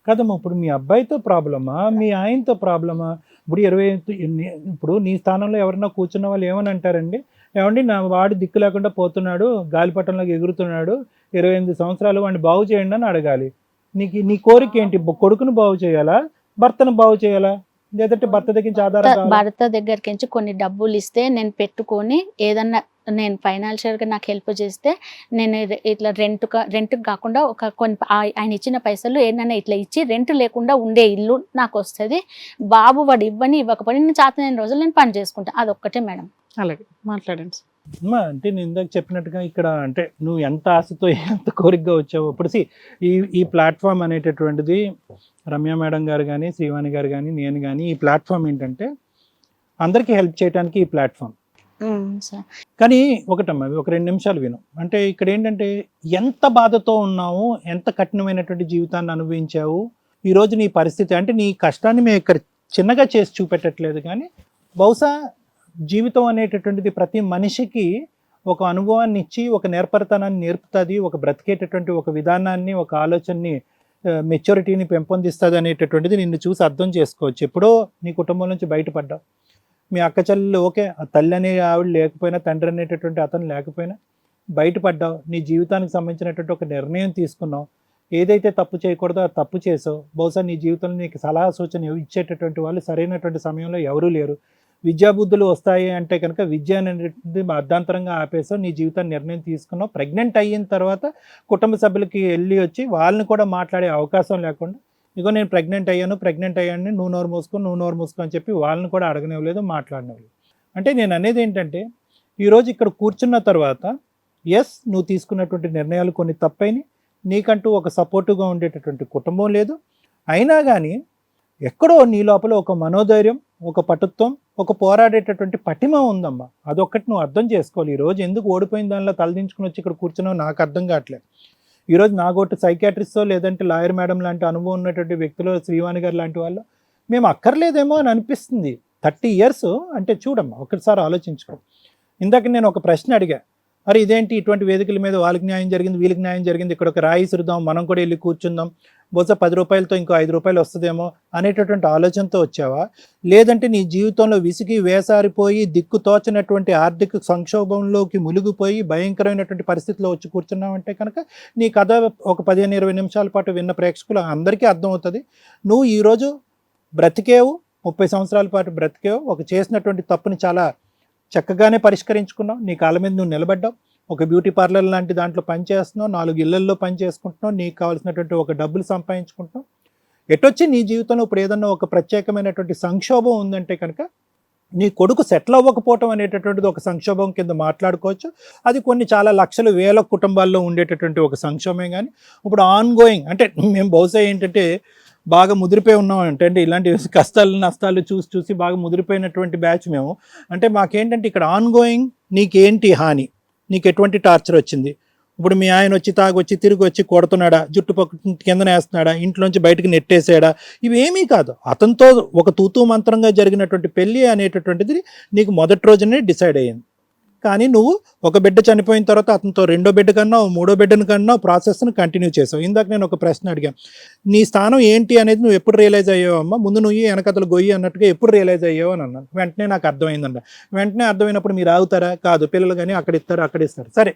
కదమ్మా ఇప్పుడు మీ అబ్బాయితో ప్రాబ్లమా? మీ ఆయనతో ప్రాబ్లమా? ఇప్పుడు ఇప్పుడు నీ స్థానంలో ఎవరైనా కూర్చున్న వాళ్ళు ఏమని అంటారండి? ఏవండీ నా వాడు దిక్కు లేకుండా పోతున్నాడు, గాలిపటంలాగా ఎగురుతున్నాడు, 28 సంవత్సరాలు వాడిని బాగు చేయండి అని అడగాలి. నీ కోరిక ఏంటి? కొడుకుని బాగు చేయాలా? భర్తను బాగు చేయాలా? లేదంటే భర్త దగ్గర నుంచి ఆధారం కావాలా? భర్త దగ్గరికి కొన్ని డబ్బులు ఇస్తే నేను పెట్టుకొని ఏదన్నా నేను ఫైనాన్షియల్గా నాకు హెల్ప్ చేస్తే నేను ఇట్లా రెంట్ కాకుండా కొన్ని ఆయన ఇచ్చిన పైసలు ఏదైనా ఇట్లా ఇచ్చి రెంట్ లేకుండా ఉండే ఇల్లు నాకు వస్తుంది. బాబు వాడు ఇవ్వకపోయినా నేను చేతనైన రోజులు నేను పని చేసుకుంటా. అదొక్కటే మేడం. అలాగే మాట్లాడండి. అంటే నేను ఇందాక చెప్పినట్టుగా ఇక్కడ అంటే నువ్వు ఎంత ఆశతో ఎంత కోరికగా వచ్చావు ఇప్పుడు ఈ ప్లాట్ఫామ్ అనేటటువంటిది రమ్య మేడం గారు కానీ శ్రీవాణి గారు కానీ నేను కానీ ఈ ప్లాట్ఫామ్ ఏంటంటే అందరికీ హెల్ప్ చేయడానికి ఈ ప్లాట్ఫామ్. కానీ ఒకటమ్మా ఒక 2 నిమిషాలు విను. అంటే ఇక్కడ ఏంటంటే ఎంత బాధతో ఉన్నావు, ఎంత కఠినమైనటువంటి జీవితాన్ని అనుభవించావు, ఈరోజు నీ పరిస్థితి అంటే నీ కష్టాన్ని మేము ఇక్కడ చిన్నగా చేసి చూపెట్టట్లేదు, కానీ బహుశా జీవితం అనేటటువంటిది ప్రతి మనిషికి ఒక అనుభవాన్ని ఇచ్చి ఒక నేర్పరితనాన్ని నేర్పుతుంది, ఒక బ్రతికేటటువంటి ఒక విధానాన్ని ఒక ఆలోచనని మెచ్యూరిటీని పెంపొందిస్తుంది అనేటటువంటిది నిన్ను చూసి అర్థం చేసుకోవచ్చు. ఎప్పుడో నీ కుటుంబం నుంచి బయటపడ్డావు, మీ అక్క చెల్లెలు ఓకే, ఆ తల్లి అనే ఆవిడ లేకపోయినా తండ్రి అనేటటువంటి అతను లేకపోయినా బయటపడ్డావు, నీ జీవితానికి సంబంధించినటువంటి ఒక నిర్ణయం తీసుకున్నావు, ఏదైతే తప్పు చేయకూడదో ఆ తప్పు చేసావు. బహుశా నీ జీవితంలో నీకు సలహా సూచన ఇచ్చేటటువంటి వాళ్ళు సరైనటువంటి సమయంలో ఎవరూ లేరు. విద్యాబుద్ధులు వస్తాయి అంటే కనుక విద్య అనేది అర్ధాంతరంగా ఆపేసావు, నీ జీవితాన్ని నిర్ణయం తీసుకున్నావు. ప్రెగ్నెంట్ అయిన తర్వాత కుటుంబ సభ్యులకి వెళ్ళి వచ్చి వాళ్ళని కూడా మాట్లాడే అవకాశం లేకుండా ఇగో నేను ప్రెగ్నెంట్ అయ్యాను నువ్వు నోరు మూసుకో అని చెప్పి వాళ్ళని కూడా అడగనివ్వలేదు, మాట్లాడనివ్వలేదు. అంటే నేను అనేది ఏంటంటే ఈరోజు ఇక్కడ కూర్చున్న తర్వాత ఎస్ నువ్వు తీసుకున్నటువంటి నిర్ణయాలు కొన్ని తప్పైనవి, నీకంటూ ఒక సపోర్టుగా ఉండేటటువంటి కుటుంబం లేదు, అయినా కానీ ఎక్కడో నీ లోపల ఒక మనోధైర్యం, ఒక పటుత్వం, ఒక పోరాడేటటువంటి పటిమ ఉందమ్మా. అదొక్కటి నువ్వు అర్థం చేసుకోవాలి. ఈరోజు ఎందుకు ఓడిపోయిన దానిలో తలదించుకుని వచ్చి ఇక్కడ కూర్చున్నావు నాకు అర్థం కావట్లేదు. ఈరోజు నాగోటి సైకాట్రిస్టో లేదంటే లాయర్ మేడం లాంటి అనుభవం ఉన్నటువంటి వ్యక్తులు శ్రీవాణి గారు లాంటి వాళ్ళు మేము అక్కర్లేదేమో అని అనిపిస్తుంది. 30 years అంటే చూడమ్మా ఒకసారి ఆలోచించుకో. ఇందాక నేను ఒక ప్రశ్న అడిగా, మరి ఇదేంటి ఇటువంటి వేదికల మీద వాళ్ళకి న్యాయం జరిగింది వీళ్ళకి న్యాయం జరిగింది, ఇక్కడ ఒక రాయి సురుదాం మనం కూడా వెళ్ళి కూర్చుందాం, బహుశా 10 రూపాయలతో ఇంకో 5 రూపాయలు వస్తుందేమో అనేటటువంటి ఆలోచనతో వచ్చావా, లేదంటే నీ జీవితంలో విసిగి వేసారిపోయి దిక్కు తోచినటువంటి ఆర్థిక సంక్షోభంలోకి మునిగిపోయి భయంకరమైనటువంటి పరిస్థితిలో వచ్చి కూర్చున్నావంటే కనుక నీ కథ ఒక 15-20 నిమిషాల పాటు విన్న ప్రేక్షకులు అందరికీ అర్థమవుతుంది. నువ్వు ఈరోజు బ్రతికేవు, 30 సంవత్సరాల పాటు బ్రతికేవు, ఒక చేసినటువంటి తప్పుని చాలా చక్కగానే పరిష్కరించుకున్నావు, నీ కాళ్ళ మీద నువ్వు నిలబడ్డావు, ఒక బ్యూటీ పార్లర్ లాంటి దాంట్లో పనిచేస్తున్నావు, 4 ఇళ్లల్లో పని చేసుకుంటున్నావు, నీకు కావాల్సినటువంటి ఒక డబ్బులు సంపాదించుకుంటున్నావు. ఎటొచ్చి నీ జీవితంలో ఇప్పుడు ఏదన్నా ఒక ప్రత్యేకమైనటువంటి సంక్షోభం ఉందంటే కనుక నీ కొడుకు సెటిల్ అవ్వకపోవటం అనేటటువంటిది ఒక సంక్షోభం కింద మాట్లాడుకోవచ్చు. అది కొన్ని చాలా లక్షలు వేల కుటుంబాల్లో ఉండేటటువంటి ఒక సంక్షోభమే. కానీ ఇప్పుడు ఆన్ గోయింగ్ అంటే మేము బహుశా ఏంటంటే బాగా ముదిరిపోయి ఉన్నాం అంటే ఇలాంటి కష్టాలు నష్టాలు చూసి బాగా ముదిరిపోయినటువంటి బ్యాచ్ మేము. అంటే మాకేంటంటే ఇక్కడ ఆన్ గోయింగ్ నీకేంటి హాని, నీకు ఎటువంటి టార్చర్ వచ్చింది, ఇప్పుడు మీ ఆయన వచ్చి తాగొచ్చి తిరిగి వచ్చి కొడుతున్నాడా, జుట్టుపక్క కిందన వేస్తున్నాడా, ఇంట్లోంచి బయటకు నెట్టేసాడా, ఇవేమీ కాదు. అతనితో ఒక తూతూ మంత్రంగా జరిగినటువంటి పెళ్ళి అనేటటువంటిది నీకు మొదటి రోజునే డిసైడ్ అయ్యింది. కానీ నువ్వు ఒక బిడ్డ చనిపోయిన తర్వాత అతనితో 2వ బిడ్డ కన్నావు, 3వ బిడ్డను కన్నావు, ప్రాసెస్ను కంటిన్యూ చేసావు. ఇందాక నేను ఒక ప్రశ్న అడిగాను, నీ స్థానం ఏంటి అనేది నువ్వు ఎప్పుడు రియలైజ్ అయ్యావమ్మా, ముందు నువ్వు వెనకతలు గొయ్యి అన్నట్టుగా ఎప్పుడు రియలైజ్ అయ్యావు అని అన్నాను. వెంటనే నాకు అర్థమైందంట. వెంటనే అర్థమైనప్పుడు మీరు ఆగుతారా? కాదు, పిల్లలు కానీ అక్కడ ఇస్తారు. సరే,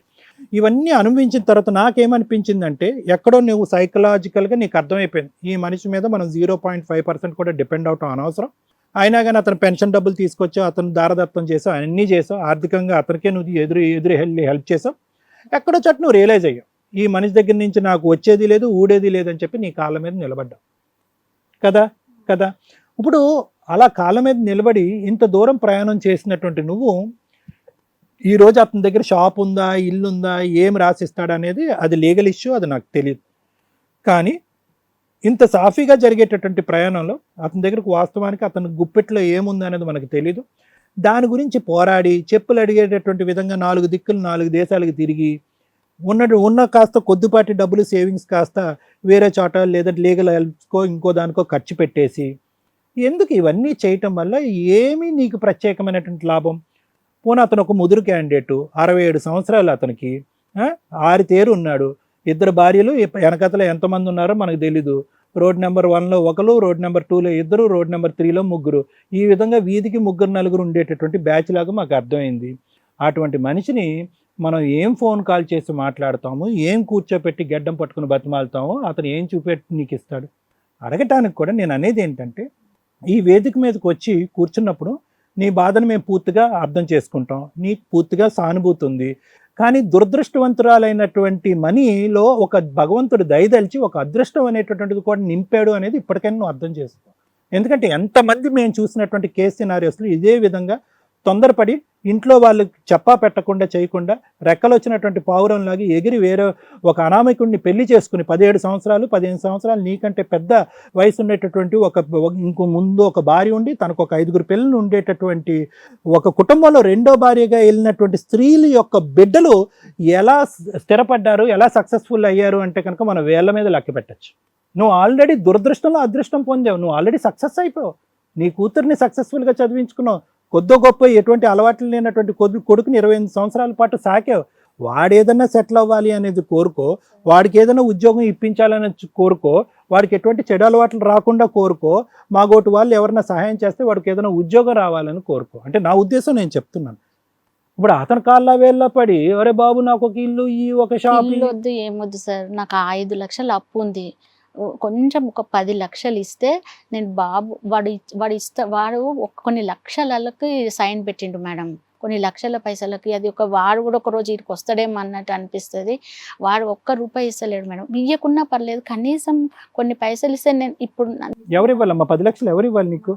ఇవన్నీ అనుభవించిన తర్వాత నాకేమనిపించిందంటే ఎక్కడో నువ్వు సైకలాజికల్గా నీకు అర్థమైపోయింది ఈ మనిషి మీద మనం 0.5% కూడా డిపెండ్ అవటం అనవసరం. అయినా కానీ అతను పెన్షన్ డబ్బులు తీసుకొచ్చావు, అతను దారదత్తం చేసావు, అన్నీ చేసావు, ఆర్థికంగా అతనికే నువ్వు ఎదురు హెల్ప్ చేసావు. ఎక్కడో చోట నువ్వు రియలైజ్ అయ్యావు ఈ మనిషి దగ్గర నుంచి నాకు వచ్చేది లేదు ఊడేది లేదని చెప్పి నీ కాళ్ళ మీద నిలబడ్డావు కదా. ఇప్పుడు అలా కాళ్ళ మీద నిలబడి ఇంత దూరం ప్రయాణం చేసినటువంటి నువ్వు ఈరోజు అతని దగ్గర షాప్ ఉందా, ఇల్లు ఉందా, ఏం రాసిస్తాడు అనేది అది లీగల్ ఇష్యూ, అది నాకు తెలియదు. కానీ ఇంత సాఫీగా జరిగేటటువంటి ప్రయాణంలో అతని దగ్గరకు వాస్తవానికి అతని గుప్పెట్లో ఏముంది అనేది మనకు తెలీదు. దాని గురించి పోరాడి చెప్పులు అడిగేటటువంటి విధంగా 4 దిక్కులు 4 దేశాలకు తిరిగి ఉన్న కాస్త కొద్దిపాటి డబ్బులు సేవింగ్స్ కాస్త వేరే చోట లేదా లీగల్ హెల్ప్స్కో ఇంకో దానికో ఖర్చు పెట్టేసి ఎందుకు ఇవన్నీ చేయటం వల్ల ఏమీ నీకు ప్రత్యేకమైనటువంటి లాభం? పోనీ అతను ఒక ముదురు క్యాండిడేటు, 67 సంవత్సరాలు, అతనికి 6 ఉన్నాడు, 2 భార్యలు, వెనకతలో ఎంతమంది ఉన్నారో మనకు తెలీదు, రోడ్ నెంబర్ 1లో ఒకరు, రోడ్ నెంబర్ 2లో ఇద్దరు, రోడ్ నెంబర్ 3లో ముగ్గురు, ఈ విధంగా వీధికి ముగ్గురు నలుగురు ఉండేటటువంటి బ్యాచ్ లాగా మాకు అర్థమైంది. అటువంటి మనిషిని మనం ఏం ఫోన్ కాల్ చేసి మాట్లాడతాము, ఏం కూర్చోపెట్టి గెడ్డం పట్టుకుని బతిమాలుతామో అతను ఏం చూపెట్టి నీకు ఇస్తాడు? అడగటానికి కూడా నేను అనేది ఏంటంటే, ఈ వేదిక మీదకి వచ్చి కూర్చున్నప్పుడు నీ బాధను మేము పూర్తిగా అర్థం చేసుకుంటాం, నీకు పూర్తిగా సానుభూతి ఉంది. కానీ దురదృష్టవంతురాలైనటువంటి మనీలో ఒక భగవంతుడు దయదలిచి ఒక అదృష్టం అనేటటువంటిది కూడా నింపాడు అనేది ఇప్పటికైనా నువ్వు అర్థం చేసుకో. ఎందుకంటే ఎంతమంది మేము చూసినటువంటి కేస్ సినారియోస్లో ఇదే విధంగా తొందరపడి ఇంట్లో వాళ్ళకి చెప్పా పెట్టకుండా చేయకుండా రెక్కలు వచ్చినటువంటి పావురంలాగా ఎగిరి వేరే ఒక అనామకుడిని పెళ్లి చేసుకుని 17 సంవత్సరాలు 15 సంవత్సరాలు నీకంటే పెద్ద వయసు ఉండేటటువంటి ఇంకో ముందు ఒక భార్య ఉండి తనకు ఒక 5 పిల్లలు ఉండేటటువంటి ఒక కుటుంబంలో రెండో భార్యగా వెళ్ళినటువంటి స్త్రీల యొక్క బిడ్డలు ఎలా స్థిరపడ్డారు, ఎలా సక్సెస్ఫుల్ అయ్యారు అంటే కనుక మనం వేళ్ల మీద లెక్క పెట్టచ్చు. నువ్వు ఆల్రెడీ దురదృష్టంలో అదృష్టం పొందావు, నువ్వు ఆల్రెడీ సక్సెస్ అయిపోయావు. నీ కూతుర్ని సక్సెస్ఫుల్గా చదివించుకున్నావు, కొద్దో గొప్ప ఎటువంటి అలవాట్లు లేనటువంటి కొడుకుని 28 సంవత్సరాల పాటు సాకావు. వాడు ఏదన్నా సెటిల్ అవ్వాలి అనేది కోరుకో, వాడికి ఏదైనా ఉద్యోగం ఇప్పించాలని కోరుకో, వాడికి ఎటువంటి చెడు అలవాట్లు రాకుండా కోరుకో, మాగోటి వాళ్ళు ఎవరైనా సహాయం చేస్తే వాడికి ఏదైనా ఉద్యోగం రావాలని కోరుకో. అంటే నా ఉద్దేశం నేను చెప్తున్నాను. ఇప్పుడు అతని కాళ్ళ వేళ్ళ పడి ఒరే బాబు నాకు ఒక ఇల్లు ఈ ఒక షాప్ వద్దు ఏమొద్దు సార్, నాకు 5 లక్షలు అప్పు ఉంది, కొంచెం ఒక 10 లక్షలు ఇస్తే నేను వాడు కొన్ని లక్షలకి సైన్ పెట్టిండు మేడం, కొన్ని లక్షల పైసలకి. అది వాడు కూడా ఒక రోజు ఇక్కడికి వస్తాడేమో అన్నట్టు అనిపిస్తుంది. వాడు ₹1 ఇస్తలేడు మేడం. ఇయ్యకున్నా పర్లేదు, కనీసం కొన్ని పైసలు ఇస్తే నేను ఇప్పుడు ఎవరు ఇవ్వాలమ్మా? 10 లక్షలు ఎవరు ఇవ్వాలి నీకు?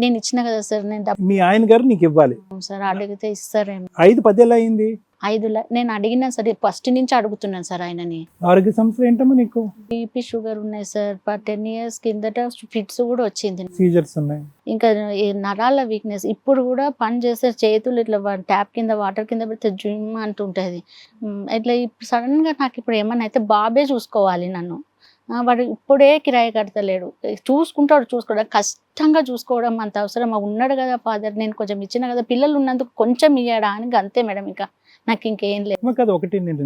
నేను ఇచ్చిన కదా సార్, నేను మీ ఆయన గారు నీకు ఇవ్వాలి సార్, అడిగితే ఇస్తారేమో. 5-10 ఏళ్ళు అయింది. 5 నేను అడిగినా సరే, ఫస్ట్ నుంచి అడుగుతున్నాను సార్ ఆయనని. ఆరోగ్య సమస్యలు ఏంటమ్మా నీకు? బీపీ షుగర్ ఉన్నాయి సార్, 10 ఇయర్స్ కిందట ఫిట్స్ కూడా వచ్చింది, సీజర్స్ ఉన్నాయి, ఇంకా నరాల వీక్నెస్. ఇప్పుడు కూడా పని చేస్తే చేతులు ఇట్లా ట్యాప్ కింద వాటర్ కింద పెడితే జిమ్ అంటుంటుంది. ఇట్లా సడన్ గా నాకు ఇప్పుడు ఏమన్నా అయితే బాబే చూసుకోవాలి నన్ను. వాడు ఇప్పుడే కిరాయి కడతలేడు, చూసుకోవడం కష్టంగా చూసుకోవడం అంత అవసరం. ఉన్నాడు కదా ఫాదర్, నేను కొంచెం ఇచ్చిన కదా, పిల్లలు ఉన్నందుకు కొంచెం ఇయ్యాడా అని అంతే మేడం, ఇంకా నాకు ఇంకేం లేదు కదా.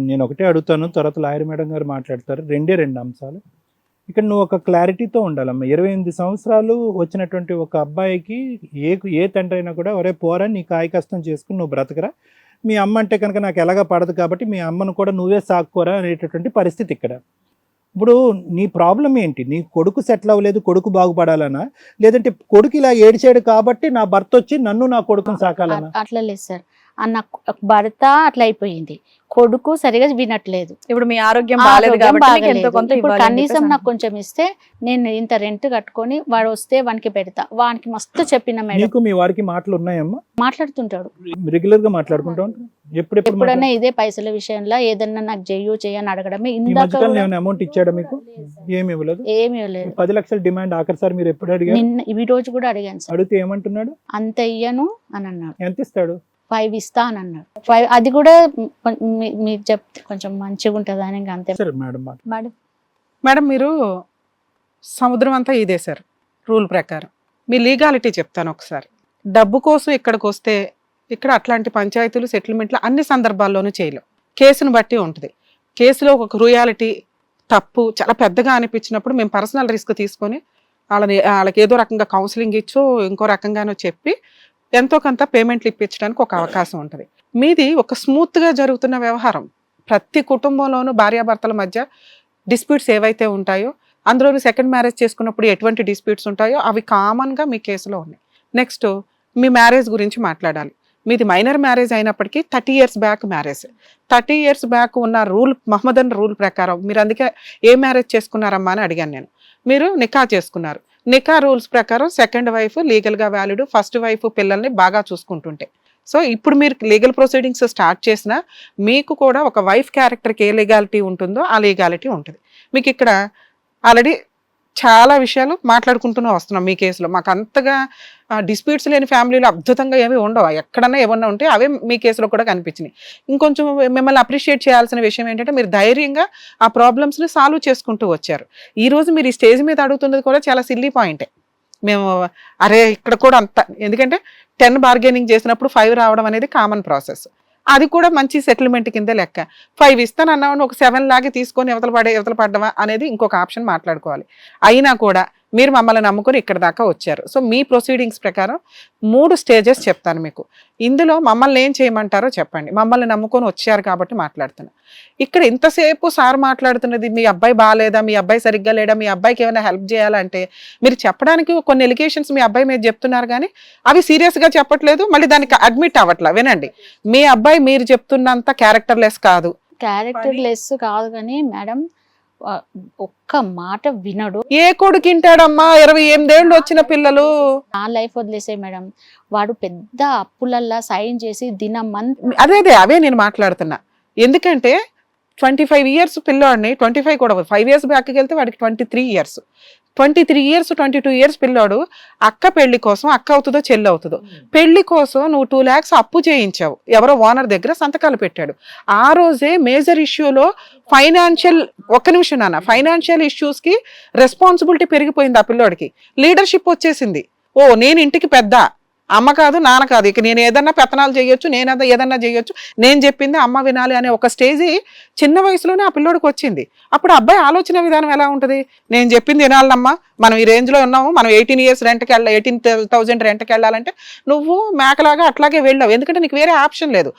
నేను ఒకటే అడుగుతాను, తర్వాత లాయర్ మేడం గారు మాట్లాడతారు. 2 అంశాలు ఇక్కడ నువ్వు ఒక క్లారిటీతో ఉండాలమ్మా. 28 సంవత్సరాలు వచ్చినటువంటి ఒక అబ్బాయికి ఏ తండ్రి అయినా కూడా ఒరే పోరా నీ కాయ కష్టం చేసుకుని నువ్వు బ్రతకరా, మీ అమ్మ అంటే కనుక నాకు ఎలాగా పడదు కాబట్టి మీ అమ్మను కూడా నువ్వే సాక్కోరా అనేటటువంటి పరిస్థితి ఇక్కడ. ఇప్పుడు నీ ప్రాబ్లం ఏంటి? నీ కొడుకు సెటిల్ అవ్వలేదు, కొడుకు బాగుపడాలనా, లేదంటే కొడుకు ఇలా ఏడిచాడు కాబట్టి నా భర్త వచ్చి నన్ను నా కొడుకుని సాకాలనా? అట్లా లేదు సార్, అన్న భర్త అట్లా అయిపోయింది, కొడుకు సరిగా వినట్లేదు. ఇప్పుడు మీ ఆరోగ్యం బాగాలేదు కాబట్టి మీకు ఎంతో కొంత ఇప్పుడు ఇవ్వాలి అని కనీసం చెప్పేసి నాకు కొంచెం ఇస్తే నేను ఇంత రెంట్ కట్టుకొని వాడు వస్తే వానికి పెడతా. వానికి మస్తు చెప్పిన మేడం. నీకు మీ వారికి మాటలు ఉన్నాయమ్మా? మాట్లాడుతుంటాడు, రెగ్యులర్ గా మాట్లాడుకుంటా ఉంటారు. ఎప్పుడైనా ఇదే పైసల విషయంలో ఏదన్నా నాకు చేయని అడగడమే. ఇందాక అమౌంట్ ఇచ్చాడా మీకు? ఏమి ఇవ్వలేదు. 10 లక్షల డిమాండ్ ఆఖరిసారి మీరు ఎప్పుడు అడిగారు? ఈ రోజు కూడా అడిగాను సార్. అడిగితే ఏమంటున్నాడు? అంత ఇయ్యను అని అన్నాడు. ఎంత ఇస్తాడు? 5 ఇస్తా అని అన్నాడు. 5 అది కూడా మీకు చెప్తే కొంచెం మంచిగా ఉంటుంది అని అంతే. మేడం మీరు సముద్రం అంతా ఇదే సార్ రూల్ ప్రకారం. మీ లీగాలిటీ చెప్తాను ఒకసారి. డబ్బు కోసం ఇక్కడికి వస్తే ఇక్కడ అట్లాంటి పంచాయతీలు సెటిల్మెంట్లు అన్ని సందర్భాల్లోనూ చేయలేం, కేసును బట్టి ఉంటుంది. కేసులో ఒక క్రూయాలిటీ తప్పు చాలా పెద్దగా అనిపించినప్పుడు మేము పర్సనల్ రిస్క్ తీసుకొని వాళ్ళకి ఏదో రకంగా కౌన్సిలింగ్ ఇచ్చో ఇంకో రకంగానో చెప్పి ఎంతో కొంత పేమెంట్లు ఇప్పించడానికి ఒక అవకాశం ఉంటుంది. మీది ఒక స్మూత్గా జరుగుతున్న వ్యవహారం. ప్రతి కుటుంబంలోనూ భార్యాభర్తల మధ్య డిస్ప్యూట్స్ ఏవైతే ఉంటాయో, అందులోనూ సెకండ్ మ్యారేజ్ చేసుకున్నప్పుడు ఎటువంటి డిస్ప్యూట్స్ ఉంటాయో అవి కామన్గా మీ కేసులో ఉన్నాయి. నెక్స్ట్ మీ మ్యారేజ్ గురించి మాట్లాడాలి. మీది మైనర్ మ్యారేజ్ అయినప్పటికీ 30 years back marriage. 30 years back ఉన్న రూల్, మహమ్మదన్ రూల్ ప్రకారం మీరు అందుకే ఏ మ్యారేజ్ చేసుకున్నారమ్మా అని అడిగాను నేను. మీరు నికా చేసుకున్నారు. నికా రూల్స్ ప్రకారం సెకండ్ వైఫ్ లీగల్గా వ్యాలిడ్, ఫస్ట్ వైఫ్ పిల్లల్ని బాగా చూసుకుంటుంటే. సో ఇప్పుడు మీరు లీగల్ ప్రొసీడింగ్స్ స్టార్ట్ చేసినా మీకు కూడా ఒక వైఫ్ క్యారెక్టర్కి ఏ లీగాలిటీ ఉంటుందో ఆ లీగాలిటీ ఉంటుంది. మీకు ఇక్కడ ఆల్రెడీ చాలా విషయాలు మాట్లాడుకుంటూనే వస్తున్నాం మీ కేసులో. మాకు అంతగా డిస్ప్యూట్స్ లేని ఫ్యామిలీలో అద్భుతంగా ఏమీ ఉండవు, ఎక్కడన్నా ఏమన్నా ఉంటే అవే మీ కేసులో కూడా కనిపించినాయి. ఇంకొంచెం మిమ్మల్ని అప్రిషియేట్ చేయాల్సిన విషయం ఏంటంటే మీరు ధైర్యంగా ఆ ప్రాబ్లమ్స్ని సాల్వ్ చేసుకుంటూ వచ్చారు. ఈరోజు మీరు ఈ స్టేజ్ మీద అడుగుతున్నది కూడా చాలా సిల్లీ పాయింటే. మేము అరే ఇక్కడ కూడా అంత, ఎందుకంటే 10 బార్గెనింగ్ చేసినప్పుడు 5 రావడం అనేది కామన్ ప్రాసెస్. అది కూడా మంచి సెటిల్మెంట్ కింద లెక్క. 5 ఇస్తాను అన్నామని ఒక 7 లాగే తీసుకొని యువతల పడ్డమా అనేది ఇంకొక ఆప్షన్ మాట్లాడుకోవాలి. అయినా కూడా మీరు మమ్మల్ని నమ్ముకొని ఇక్కడ దాకా వచ్చారు. సో మీ ప్రొసీడింగ్స్ ప్రకారం 3 స్టేజెస్ చెప్తాను మీకు. ఇందులో మమ్మల్ని ఏం చేయమంటారో చెప్పండి. మమ్మల్ని నమ్ముకొని వచ్చారు కాబట్టి మాట్లాడుతున్నా. ఇక్కడ ఇంతసేపు సార్ మాట్లాడుతున్నది మీ అబ్బాయి బాగాలేదా, మీ అబ్బాయి సరిగ్గా లేడా, మీ అబ్బాయికి ఏమైనా హెల్ప్ చేయాలంటే మీరు చెప్పడానికి కొన్ని ఎలిగేషన్స్ మీ అబ్బాయి మీద చెప్తున్నారు కానీ అవి సీరియస్గా చెప్పట్లేదు, మళ్ళీ దానికి అడ్మిట్ అవ్వట్లా. వినండి, మీ అబ్బాయి మీరు చెప్తున్నంత క్యారెక్టర్లెస్ కాదు. క్యారెక్టర్ లెస్ కాదు కానీ మేడం ఒక్క మాట వినడు. ఏ కొడుకు వింటాడమ్మా? 28 ఏళ్ళు వచ్చిన పిల్లలు. నా లైఫ్ వదిలేసే మేడం, వాడు పెద్ద అప్పులల్లా సైన్ చేసి అవే నేను మాట్లాడుతున్నా. ఎందుకంటే 25 ఇయర్స్ పిల్లోడిని, 25 కూడా 5 ఇయర్స్ బ్యాక్కి వెళ్తే వాడికి 23 ఇయర్స్, 23 ఇయర్స్ 22 ఇయర్స్ పిల్లోడు. అక్క పెళ్లి కోసం, అక్క అవుతుందో చెల్లి అవుతుందో, పెళ్లి కోసం నువ్వు 2 lakhs అప్పు చేయించావు, ఎవరో ఓనర్ దగ్గర సంతకాలు పెట్టాడు. ఆ రోజే మేజర్ ఇష్యూలో ఫైనాన్షియల్ ఇష్యూస్ కి రెస్పాన్సిబిలిటీ పెరిగిపోయింది. ఆ పిల్లోడికి లీడర్షిప్ వచ్చేసింది. ఓ నేను ఇంటికి పెద్ద, అమ్మ కాదు నాన్న కాదు, ఇక నేను ఏదన్నా పెత్తనాలు చేయొచ్చు, నేను ఏదన్నా చేయొచ్చు, నేను చెప్పింది అమ్మ వినాలి అనే ఒక స్టేజీ చిన్న వయసులోనే ఆ పిల్లోడికి వచ్చింది. అప్పుడు అబ్బాయి ఆలోచన విధానం ఎలా ఉంటుంది? నేను చెప్పింది వినాలమ్మా, మనం ఈ రేంజ్లో ఉన్నాము, మనం 18 years రెంట్కి 18,000 రెంట్కి వెళ్ళాలంటే నువ్వు మేకలాగా అట్లాగే వెళ్ళావు. ఎందుకంటే నీకు వేరే ఆప్షన్ లేదు.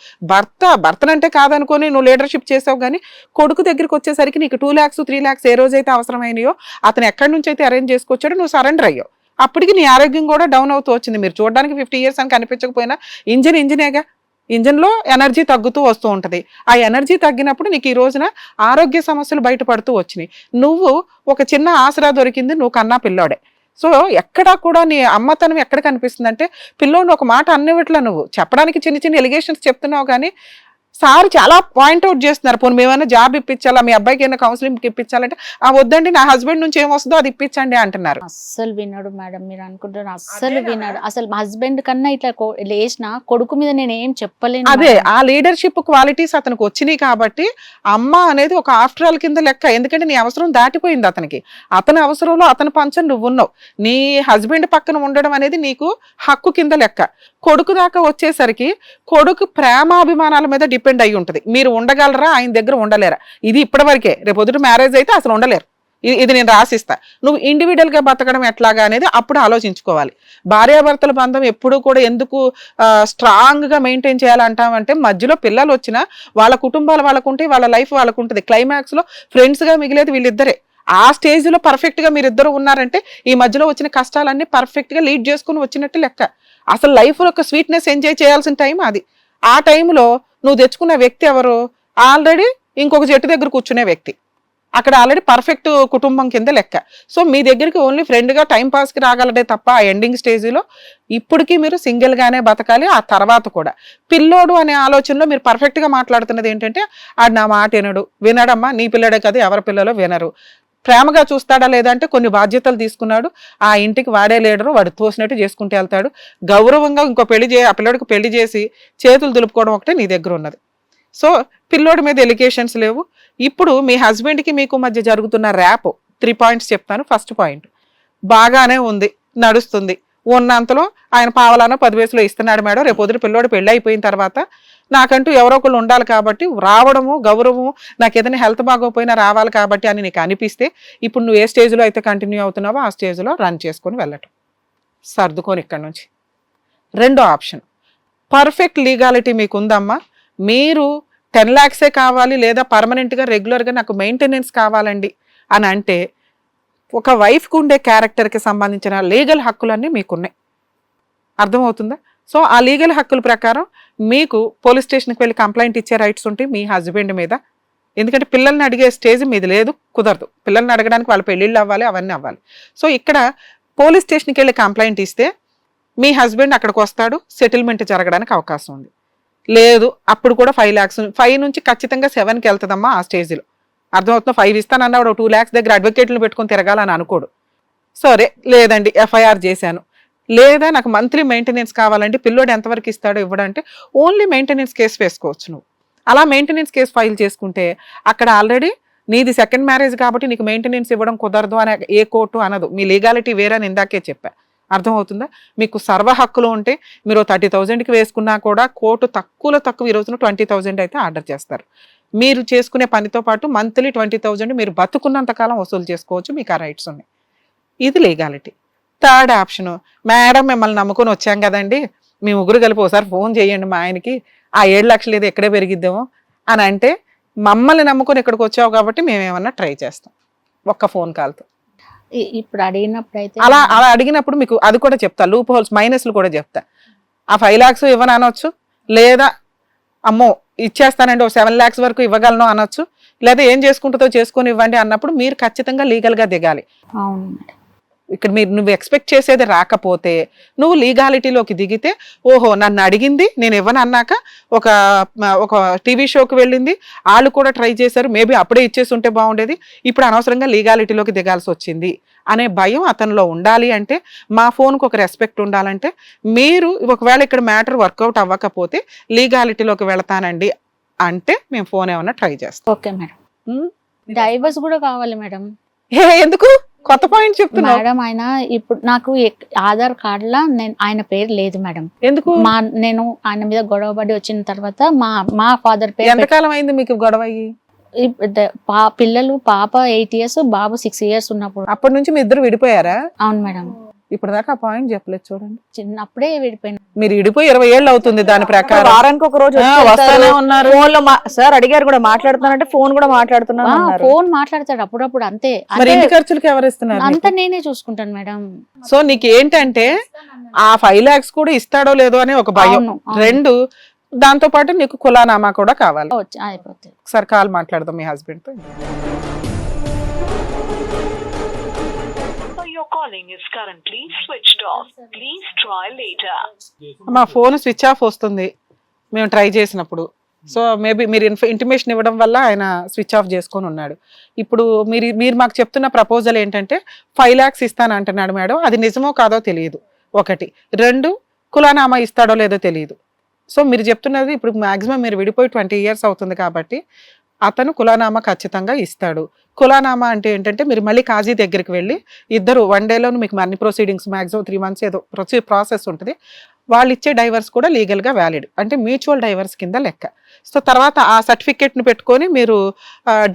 భర్తనంటే కాదనుకొని నువ్వు లీడర్షిప్ చేసావు. కానీ కొడుకు దగ్గరికి వచ్చేసరికి నీకు 2 lakhs 3 lakhs ఏ రోజైతే అవసరమైనయో అతను ఎక్కడి నుంచి అయితే అరేంజ్ చేసుకొచ్చాడో నువ్వు సరెండర్ అయ్యావు. అప్పటికి నీ ఆరోగ్యం కూడా డౌన్ అవుతూ వచ్చింది. మీరు చూడడానికి 50 years అని కనిపించకపోయినా ఇంజినేగా, ఇంజిన్లో ఎనర్జీ తగ్గుతూ వస్తూ ఉంటుంది. ఆ ఎనర్జీ తగ్గినప్పుడు నీకు ఈ రోజున ఆరోగ్య సమస్యలు బయటపడుతూ వచ్చినాయి. నువ్వు ఒక చిన్న ఆసరా దొరికింది, నువ్వు కన్నా పిల్లోడే. సో ఎక్కడా కూడా నీ అమ్మతనం ఎక్కడ కనిపిస్తుంది అంటే పిల్లోని ఒక మాట అన్నివిట్లా నువ్వు చెప్పడానికి చిన్న చిన్న ఎలిగేషన్స్ చెప్తున్నావు. కానీ సార్ చాలా పాయింట్అవుట్ చేస్తున్నారు. పోనీ మేమైనా జాబ్ ఇప్పించాలా, మీ అబ్బాయికి ఏమైనా కౌన్సిలింగ్ ఇప్పించాలంటే వద్దండి, నా హస్బెండ్ నుంచి ఏం వస్తుందో అది ఇప్పించండి అంటున్నారు. అస్సలు వినడు మేడం, మీరు అనుకుంటారు అస్సలు వినడు. అసలు మా హస్బెండ్ కన్నా ఇట్లా లేచిన కొడుకు మీద నేను ఏం చెప్పలేను. అదే ఆ లీడర్షిప్ క్వాలిటీస్ అతనికి వచ్చినాయి కాబట్టి అమ్మ అనేది ఒక ఆఫ్టర్ ఆల్ కింద లెక్క. ఎందుకంటే నీ అవసరం దాటిపోయింది అతనికి. అతని అవసరంలో అతని పంచం నువ్వు ఉన్నావు. నీ హస్బెండ్ పక్కన ఉండడం అనేది నీకు హక్కు కింద లెక్క. కొడుకు దాకా వచ్చేసరికి కొడుకు ప్రేమాభిమానాల మీద డిపెండ్ అయి ఉంటుంది. మీరు ఉండగలరా, ఆయన దగ్గర ఉండలేరా, ఇది ఇప్పటివరకే. రేపు పొద్దుట మ్యారేజ్ అయితే అసలు ఉండలేరు. ఇది నేను రాసిస్తా. నువ్వు ఇండివిజువల్ గా బతకడం ఎట్లాగా అనేది అప్పుడు ఆలోచించుకోవాలి. భార్యాభర్తల బంధం ఎప్పుడూ కూడా ఎందుకు స్ట్రాంగ్ గా మెయింటైన్ చేయాలంటామంటే మధ్యలో పిల్లలు వచ్చినా వాళ్ళ కుటుంబాలు వాళ్ళకుంటే, వాళ్ళ లైఫ్ వాళ్ళకుంటుంది. క్లైమాక్స్ లో ఫ్రెండ్స్ గా మిగిలేది వీళ్ళిద్దరే. ఆ స్టేజ్ లో పర్ఫెక్ట్ గా మీరిద్దరు ఉన్నారంటే ఈ మధ్యలో వచ్చిన కష్టాలన్నీ పర్ఫెక్ట్ గా లీడ్ చేసుకుని వచ్చినట్టు లెక్క. అసలు లైఫ్ లో ఒక స్వీట్నెస్ ఎంజాయ్ చేయాల్సిన టైం అది. ఆ టైంలో నువ్వు తెచ్చుకున్న వ్యక్తి ఎవరు? ఆల్రెడీ ఇంకొక చెట్టు దగ్గర కూర్చునే వ్యక్తి. అక్కడ ఆల్రెడీ పర్ఫెక్ట్ కుటుంబం కింద లెక్క. సో మీ దగ్గరికి ఓన్లీ ఫ్రెండ్గా టైం పాస్కి రాగలడే తప్ప ఆ ఎండింగ్ స్టేజ్లో ఇప్పటికీ మీరు సింగిల్గానే బతకాలి. ఆ తర్వాత కూడా పిల్లోడు అనే ఆలోచనలో మీరు పర్ఫెక్ట్గా మాట్లాడుతున్నది ఏంటంటే ఆడు నా మాట వినడమ్మా, నీ పిల్లడే కదా, ఎవరి పిల్లలో వినరు. ప్రేమగా చూస్తాడా లేదంటే కొన్ని బాధ్యతలు తీసుకున్నాడు, ఆ ఇంటికి వాడే లీడరు, వాడు తోసినట్టు చేసుకుంటూ వెళ్తాడు. గౌరవంగా ఇంకో ఆ పిల్లోడికి పెళ్లి చేసి చేతులు దులుపుకోవడం ఒకటే నీ దగ్గర ఉన్నది. సో పిల్లోడి మీద ఎలిగేషన్స్ లేవు. ఇప్పుడు మీ హస్బెండ్కి మీకు మధ్య జరుగుతున్న ర్యాప్ 3 points చెప్తాను. ఫస్ట్ పాయింట్, బాగానే ఉంది, నడుస్తుంది, ఉన్నంతలో ఆయన పావలానో 10 పైసలు ఇస్తున్నాడు మేడం. రేపు పొద్దున పిల్లోడు పెళ్ళి అయిపోయిన తర్వాత నాకంటూ ఎవరో ఒకళ్ళు ఉండాలి కాబట్టి రావడము, గౌరవము, నాకు ఏదైనా హెల్త్ బాగోపోయినా రావాలి కాబట్టి అని నీకు అనిపిస్తే ఇప్పుడు నువ్వు ఏ స్టేజ్లో అయితే కంటిన్యూ అవుతున్నావో ఆ స్టేజ్లో రన్ చేసుకొని వెళ్ళటం, సర్దుకొని ఇక్కడ నుంచి. రెండో ఆప్షన్, పర్ఫెక్ట్ లీగాలిటీ మీకు ఉందమ్మా, మీరు 10 lakhs కావాలి లేదా పర్మనెంట్గా రెగ్యులర్గా నాకు మెయింటెనెన్స్ కావాలండి అని అంటే ఒక వైఫ్కి ఉండే క్యారెక్టర్కి సంబంధించిన లీగల్ హక్కులన్నీ మీకున్నాయి. అర్థమవుతుందా? సో ఆ లీగల్ హక్కుల ప్రకారం మీకు పోలీస్ స్టేషన్కి వెళ్ళి కంప్లైంట్ ఇచ్చే రైట్స్ ఉంటాయి మీ హస్బెండ్ మీద. ఎందుకంటే పిల్లల్ని అడిగే స్టేజ్ మీది లేదు, కుదరదు. పిల్లల్ని అడగడానికి వాళ్ళ పెళ్ళిళ్ళు అవ్వాలి, అవన్నీ అవ్వాలి. సో ఇక్కడ పోలీస్ స్టేషన్కి వెళ్ళి కంప్లైంట్ ఇస్తే మీ హస్బెండ్ అక్కడికి వస్తాడు, సెటిల్మెంట్ జరగడానికి అవకాశం ఉంది. లేదు అప్పుడు కూడా 5 lakhs, 5 నుంచి ఖచ్చితంగా 7కి వెళ్తుందమ్మా ఆ స్టేజ్లో. అర్థమవుతుందా? 5 ఇస్తానన్నా 2 lakhs దగ్గర అడ్వకేట్లను పెట్టుకొని తిరగాలని అనుకోడు. సరే లేదండి FIR చేశాను, లేదా నాకు మంత్లీ మెయింటెనెన్స్ కావాలంటే పిల్లోడు ఎంతవరకు ఇస్తాడో ఇవ్వడంటే ఓన్లీ మెయింటెనెన్స్ కేసు వేసుకోవచ్చు నువ్వు. అలా మెయింటెనెన్స్ కేసు ఫైల్ చేసుకుంటే అక్కడ ఆల్రెడీ నీది సెకండ్ మ్యారేజ్ కాబట్టి నీకు మెయింటెనెన్స్ ఇవ్వడం కుదరదు అనే ఏ కోర్టు అనదు. మీ లీగాలిటీ వేరే అని ఇందాకే చెప్పా. అర్థమవుతుందా? మీకు సర్వ హక్కులు ఉంటే మీరు 30,000కి వేసుకున్నా కూడా కోర్టు తక్కువలో తక్కువ ఈ రోజున 20,000 అయితే ఆర్డర్ చేస్తారు. మీరు చేసుకునే పనితో పాటు మంత్లీ 20,000 మీరు బతుకున్నంత కాలం వసూలు చేసుకోవచ్చు, మీకు ఆ రైట్స్ ఉన్నాయి. ఇది లీగాలిటీ. థర్డ్ ఆప్షను, మేడం మిమ్మల్ని నమ్ముకొని వచ్చాం కదండి, మీ ముగ్గురు కలిపి ఒకసారి ఫోన్ చేయండి మా ఆయనకి, ఆ 7 లక్షలు ఏదో ఎక్కడే పెరిగిద్దామో అని అంటే, మమ్మల్ని నమ్ముకొని ఇక్కడికి వచ్చావు కాబట్టి మేము ఏమన్నా ట్రై చేస్తాం ఒక్క ఫోన్ కాల్తో. ఇప్పుడు అడిగినప్పుడు అయితే అలా అలా అడిగినప్పుడు మీకు అది కూడా చెప్తా, లూప్ హోల్స్ మైనస్లు కూడా చెప్తా. ఆ 5 lakhs ఇవ్వను అనొచ్చు, లేదా అమ్మో ఇచ్చేస్తానండి ఒక 7 lakhs వరకు ఇవ్వగలను అనొచ్చు, లేదా ఏం చేసుకుంటుందో చేసుకొని ఇవ్వండి అన్నప్పుడు మీరు ఖచ్చితంగా లీగల్గా దిగాలి. అవును మేడం. ఇక్కడ నువ్వు ఎక్స్పెక్ట్ చేసేది రాకపోతే నువ్వు లీగాలిటీలోకి దిగితే, ఓహో నన్ను అడిగింది నేను ఇవ్వను అన్నాక ఒక టీవీ షోకి వెళ్ళింది, వాళ్ళు కూడా ట్రై చేశారు, మేబీ అప్పుడే ఇచ్చేసి ఉంటే బాగుండేది, ఇప్పుడు అనవసరంగా లీగాలిటీలోకి దిగాల్సి వచ్చింది అనే భయం అతనిలో ఉండాలి. అంటే మా ఫోన్కి ఒక రెస్పెక్ట్ ఉండాలంటే, మీరు ఒకవేళ ఇక్కడ మ్యాటర్ వర్కౌట్ అవ్వకపోతే లీగాలిటీలోకి వెళతానండి అంటే మేము ఫోన్ ఏమన్నా ట్రై చేస్తాం. Okay madam. డైవర్స్ కూడా కావాలి మేడం. ఎందుకు కొత్త పాయింట్ చెప్తున్నా మేడం? ఆయన ఇప్పుడు నాకు ఆధార్ కార్డులా ఆయన పేరు లేదు మేడం. ఎందుకు? నేను ఆయన మీద గొడవ పడి వచ్చిన తర్వాత మా ఫాదర్ పేరు. ఎంతకాలం అయింది మీకు గొడవ అయ్యి? పిల్లలు పాప 8 years, బాబు 6 years ఉన్నప్పుడు. అప్పటి నుంచి మీ ఇద్దరు విడిపోయారా? అవును మేడం. ఇప్పుడు దాకా ఆ పాయింట్ చెప్పలేదు చూడండి. చిన్నప్పుడే విడిపోయినా. మీరు విడిపోయి 20 ఏళ్ళు అవుతుంది. దాని ప్రకారం వారానికి ఒక రోజు వస్తానే ఉన్నారు. ఫోన్ లో సార్ అడిగారు కూడా మాట్లాడుతున్నారంటే ఫోన్ కూడా మాట్లాడుతున్నారు. ఫోన్ మాట్లాడతాడు అప్పుడప్పుడు, అంతే. మరి ఇంటి ఖర్చులకి ఎవరు ఇస్తున్నారు? అంతా నేనే చూసుకుంటాను మేడం. సో నీకు ఏంటంటే ఆ 5 lakhs కూడా ఇస్తాడో లేదో అని ఒక భయం. రెండు, దాంతో పాటు నీకు కులానామా కూడా కావాలి. అయిపోతుంది. ఒకసారి కాల్ మాట్లాడదాం మీ హస్బెండ్ తో. మా ఫోన్ స్విచ్ ఆఫ్ వస్తుంది మేము ట్రై చేసినప్పుడు. సో మేబీ మీరు ఇంటిమేషన్ ఇవ్వడం వల్ల ఆయన స్విచ్ ఆఫ్ చేసుకొని ఉన్నాడు. ఇప్పుడు మీరు మాకు చెప్తున్న ప్రపోజల్ ఏంటంటే 5 lakhs ఇస్తాను అంటున్నాడు మేడం. అది నిజమో కాదో తెలియదు, ఒకటి. రెండు, కులానామా ఇస్తాడో లేదో తెలియదు. సో మీరు చెప్తున్నది ఇప్పుడు మాక్సిమం మీరు విడిపోయి 20 years అవుతుంది కాబట్టి అతను కులానామా ఖచ్చితంగా ఇస్తాడు. కులానామా అంటే ఏంటంటే మీరు మళ్ళీ కాజీ దగ్గరికి వెళ్ళి ఇద్దరు 1 day మీకు అన్ని ప్రొసీడింగ్స్ మాక్సిమం 3 months ఏదో ప్రాసెస్ ఉంటుంది. వాళ్ళు ఇచ్చే డైవర్స్ కూడా లీగల్గా వ్యాలిడ్, అంటే మ్యూచువల్ డైవర్స్ కింద లెక్క. సో తర్వాత ఆ సర్టిఫికేట్ను పెట్టుకొని మీరు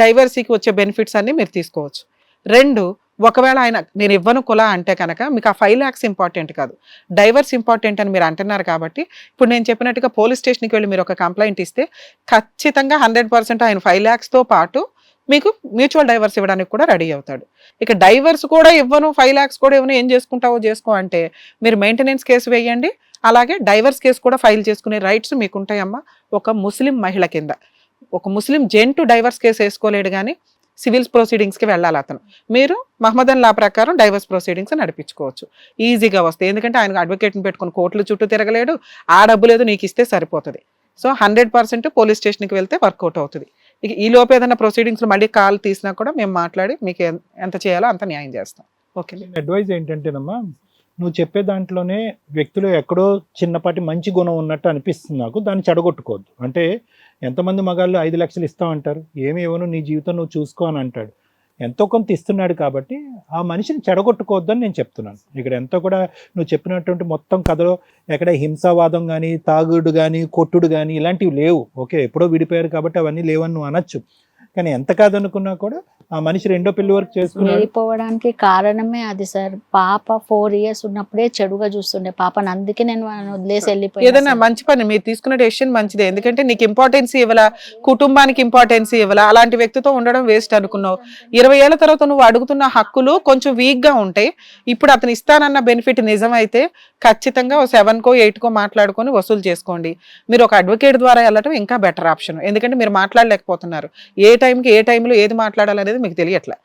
డైవర్సీకి వచ్చే బెనిఫిట్స్ అన్ని మీరు తీసుకోవచ్చు. రెండు, ఒకవేళ ఆయన నేను ఇవ్వను కులా అంటే కనుక మీకు ఆ 5 lakhs ఇంపార్టెంట్ కాదు, డైవర్స్ ఇంపార్టెంట్ అని మీరు అంటున్నారు కాబట్టి ఇప్పుడు నేను చెప్పినట్టుగా పోలీస్ స్టేషన్కి వెళ్ళి మీరు ఒక కంప్లైంట్ ఇస్తే ఖచ్చితంగా 100% ఆయన 5 lakhsతో పాటు మీకు మ్యూచువల్ డైవర్స్ ఇవ్వడానికి కూడా రెడీ అవుతాడు. ఇక డైవర్స్ కూడా ఇవ్వను 5 lakhs కూడా ఇవ్వను, ఏం చేసుకుంటావో చేసుకో అంటే మీరు మెయింటెనెన్స్ కేసు వేయండి, అలాగే డైవర్స్ కేసు కూడా ఫైల్ చేసుకునే రైట్స్ మీకు ఉంటాయమ్మా. ఒక ముస్లిం మహిళ కింద ఒక ముస్లిం జెంటు డైవర్స్ కేసు వేసుకోలేడు, కానీ సివిల్స్ ప్రొసీడింగ్స్కి వెళ్ళాలి అతను. మీరు మహమ్మదన్ లా ప్రకారం డైవర్స్ ప్రొసీడింగ్స్ నడిపించుకోవచ్చు, ఈజీగా వస్తాయి. ఎందుకంటే ఆయన అడ్వకేట్ని పెట్టుకుని కోర్టులు చుట్టూ తిరగలేడు, ఆ డబ్బు లేదు, నీకు ఇస్తే సరిపోతుంది. సో 100% పోలీస్ స్టేషన్కి వెళ్తే వర్కౌట్ అవుతుంది. ఇక ఈ లోపు ఏదైనా ప్రొసీడింగ్స్లో మళ్ళీ కాల్ తీసినా కూడా మేము మాట్లాడి మీకు ఎంత చేయాలో అంత న్యాయం చేస్తాం. ఓకే. అడ్వైజ్ ఏంటంటేనమ్మా, నువ్వు చెప్పే దాంట్లోనే వ్యక్తిలో ఎక్కడో చిన్నపాటి మంచి గుణం ఉన్నట్టు అనిపిస్తుంది నాకు. దాన్ని చెడగొట్టుకోవద్దు. అంటే ఎంతమంది మగాళ్ళు 5 లక్షలు ఇస్తామంటారు, ఏమి ఇవ్వను నీ జీవితం నువ్వు చూసుకో అని అంటాడు. ఎంతో కొంత ఇస్తున్నాడు కాబట్టి ఆ మనిషిని చెడగొట్టుకోవద్దని నేను చెప్తున్నాను. ఇక్కడ ఎంతో కూడా నువ్వు చెప్పినటువంటి మొత్తం కథలో ఎక్కడ హింసావాదం కానీ, తాగుడు కానీ, కొట్టుడు కానీ ఇలాంటివి లేవు. ఓకే, ఎప్పుడో విడిపోయారు కాబట్టి అవన్నీ లేవని నువ్వు అనొచ్చు. కానీ ఎంత కాదనుకున్నా కూడా ఆ మనిషి రెండో పెళ్లి వరకు చేసుకున్నాడు. వెళ్ళిపోవడానికి కారణమే అది సార్. పాప 4 years ఉన్నప్పుడే చెడుగా చూస్తుండే పాపని, అందుకే నేను వదిలేసి వెళ్ళిపోయాను. ఏదైనా మంచి పని మీరు తీసుకున్న డెసిషన్ మంచిదే, ఎందుకంటే నీకు ఇంపార్టెన్స్ ఇవ్వాలా, కుటుంబానికి ఇంపార్టెన్స్ ఇవ్వాలా, అలాంటి వ్యక్తితో ఉండడం వేస్ట్ అనుకున్నావు. 20 ఏళ్ల తర్వాత నువ్వు అడుగుతున్న హక్కులు కొంచెం వీక్ గా ఉంటాయి. ఇప్పుడు అతను ఇస్తానన్న బెనిఫిట్ నిజమైతే ఖచ్చితంగా 7కో 8కో మాట్లాడుకొని వసూలు చేసుకోండి. మీరు ఒక అడ్వకేట్ ద్వారా వెళ్ళటం ఇంకా బెటర్ ఆప్షన్, ఎందుకంటే మీరు మాట్లాడలేకపోతున్నారు. ఏ టైంకి ఏ టైంలో ఏది మాట్లాడాలనేది మీకు తెలియట్లే.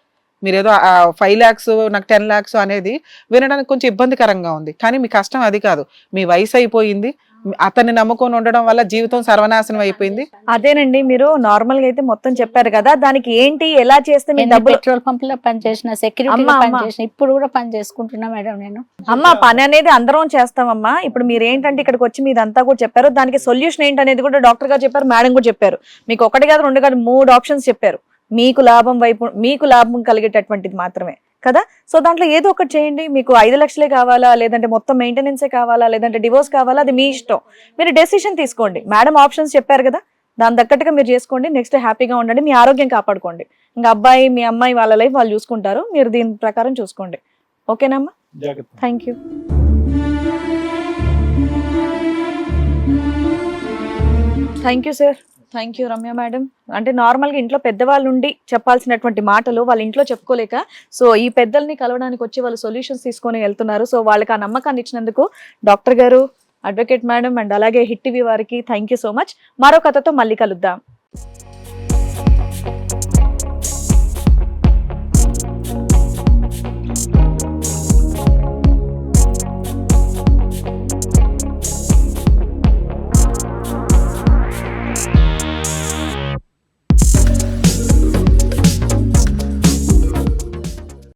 మీరు ఏదో 5 lakhs నాకు 10 lakhs అనేది వినడానికి కొంచెం ఇబ్బందికరంగా ఉంది, కానీ మీ కష్టం అది కాదు. మీ వయసు అయిపోయింది, అతన్ని నమ్ముకొని ఉండడం వల్ల జీవితం సర్వనాశనం అయిపోయింది. అదేనండి, మీరు నార్మల్ గా అయితే మొత్తం చెప్పారు కదా, దానికి ఏంటి ఎలా చేస్తే మీ డబ్బులు. పెట్రోల్ పంప్ లో పనిచేసిన, సెక్యూరిటీ పనిచేసిన, ఇప్పుడు కూడా పని చేసుకుంటున్నా మేడం నేను. అమ్మ పని అనేది అందరం చేస్తామమ్మా. ఇప్పుడు మీరు ఏంటంటే ఇక్కడికి వచ్చి మీదంతా కూడా చెప్పారు, దానికి సొల్యూషన్ ఏంటనేది కూడా డాక్టర్ గారు చెప్పారు, మేడం కూడా చెప్పారు. మీకు ఒకటి కాదు 2 కాదు 3 ఆప్షన్స్ చెప్పారు. మీకు లాభం వైపు, మీకు లాభం కలిగేటటువంటిది మాత్రమే. కదా. సో దాంట్లో ఏదో ఒకటి చేయండి. మీకు 5 లక్షలే కావాలా, లేదంటే మొత్తం మెయింటెనెన్సే కావాలా, లేదంటే డివోర్స్ కావాలా, అది మీ ఇష్టం. మీరు డెసిషన్ తీసుకోండి. మేడం ఆప్షన్స్ చెప్పారు కదా, దాని తగ్గట్టుగా మీరు చేసుకోండి. నెక్స్ట్ హ్యాపీగా ఉండండి, మీ ఆరోగ్యం కాపాడుకోండి. ఇంకా అబ్బాయి మీ అమ్మాయి వాళ్ళ లైఫ్ వాళ్ళు చూసుకుంటారు, మీరు దీని ప్రకారం చూసుకోండి. ఓకేనమ్మా, జాగ్రత్త. Thank you. Thank you sir, thank you Ramya madam. అంటే నార్మల్గా ఇంట్లో పెద్దవాళ్ళు ఉండి చెప్పాల్సినటువంటి మాటలు వాళ్ళ ఇంట్లో చెప్పుకోలేక, సో ఈ పెద్దల్ని కలవడానికి వచ్చి వాళ్ళు సొల్యూషన్స్ తీసుకొని వెళ్తున్నారు. సో వాళ్ళకి ఆ నమ్మకాన్ని ఇచ్చినందుకు డాక్టర్ గారు, అడ్వకేట్ మేడం అండ్ అలాగే హిట్ టీవీ వారికి థ్యాంక్ యూ సో మచ్. మరో కథతో మళ్ళీ కలుద్దాం.